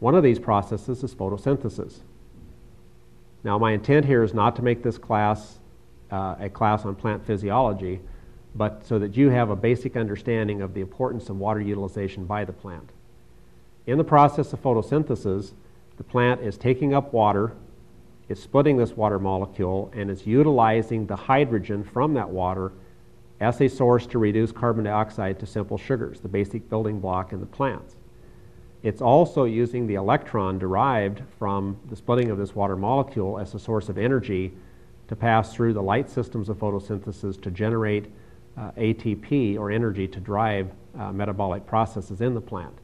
One of these processes is photosynthesis. Now, my intent here is not to make this class a class on plant physiology, but so that you have a basic understanding of the importance of water utilization by the plant. In the process of photosynthesis, the plant is taking up water, it's splitting this water molecule, and it's utilizing the hydrogen from that water as a source to reduce carbon dioxide to simple sugars, the basic building block in the plants. It's also using the electron derived from the splitting of this water molecule as a source of energy to pass through the light systems of photosynthesis to generate ATP, or energy to drive metabolic processes in the plant.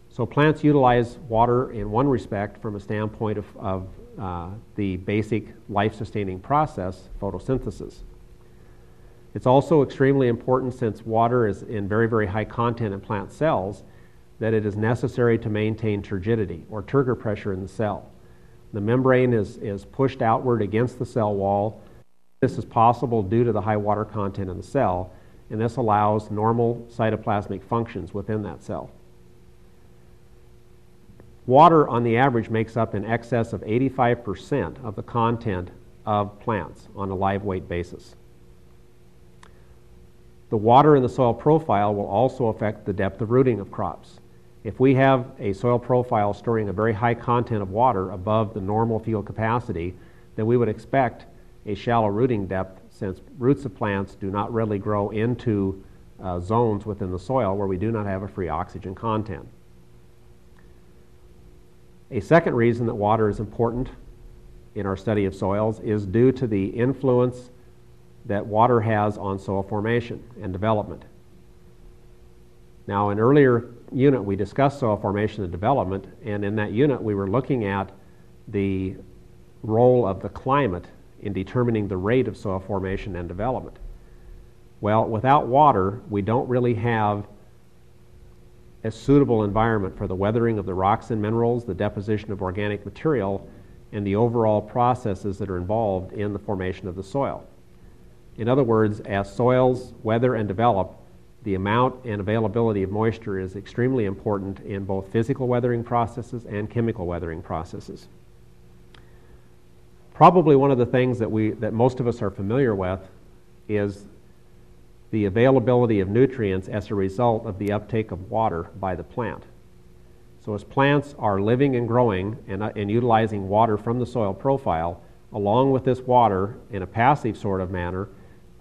So plants utilize water in one respect from a standpoint of the basic life-sustaining process, photosynthesis. It's also extremely important, since water is in very, very high content in plant cells, that it is necessary to maintain turgidity, or turgor pressure in the cell. The membrane is pushed outward against the cell wall. This is possible due to the high water content in the cell, and this allows normal cytoplasmic functions within that cell. Water, on the average, makes up in excess of 85% of the content of plants on a live weight basis. The water in the soil profile will also affect the depth of rooting of crops. If we have a soil profile storing a very high content of water above the normal field capacity, then we would expect a shallow rooting depth, since roots of plants do not readily grow into zones within the soil where we do not have a free oxygen content. A second reason that water is important in our study of soils is due to the influence that water has on soil formation and development. Now, in an earlier unit, we discussed soil formation and development, and in that unit, we were looking at the role of the climate in determining the rate of soil formation and development. Well, without water, we don't really have a suitable environment for the weathering of the rocks and minerals, the deposition of organic material, and the overall processes that are involved in the formation of the soil. In other words, as soils weather and develop, the amount and availability of moisture is extremely important in both physical weathering processes and chemical weathering processes. Probably one of the things that most of us are familiar with is the availability of nutrients as a result of the uptake of water by the plant. So as plants are living and growing and utilizing water from the soil profile, along with this water in a passive sort of manner,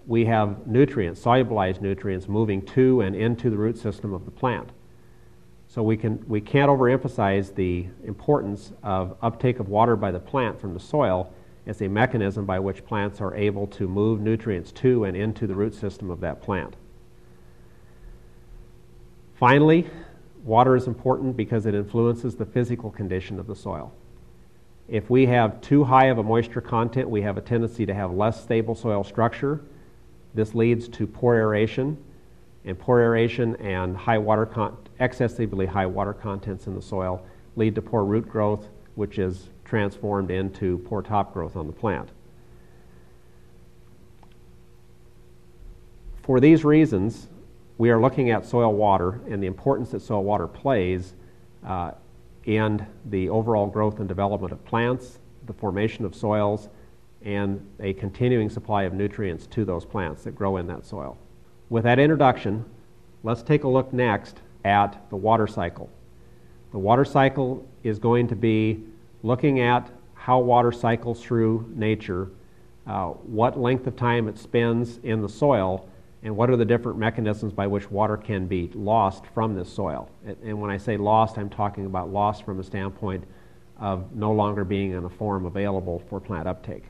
we have nutrients, solubilized nutrients, moving to and into the root system of the plant. So we can't overemphasize the importance of uptake of water by the plant from the soil as a mechanism by which plants are able to move nutrients to and into the root system of that plant. Finally, water is important because it influences the physical condition of the soil. If we have too high of a moisture content, we have a tendency to have less stable soil structure. This leads to poor aeration, and poor aeration and excessively high water contents in the soil lead to poor root growth, which is transformed into poor top growth on the plant. For these reasons, we are looking at soil water and the importance that soil water plays in the overall growth and development of plants, the formation of soils, and a continuing supply of nutrients to those plants that grow in that soil. With that introduction, let's take a look next at the water cycle. The water cycle is going to be looking at how water cycles through nature, what length of time it spends in the soil, and what are the different mechanisms by which water can be lost from this soil. And when I say lost, I'm talking about lost from the standpoint of no longer being in a form available for plant uptake.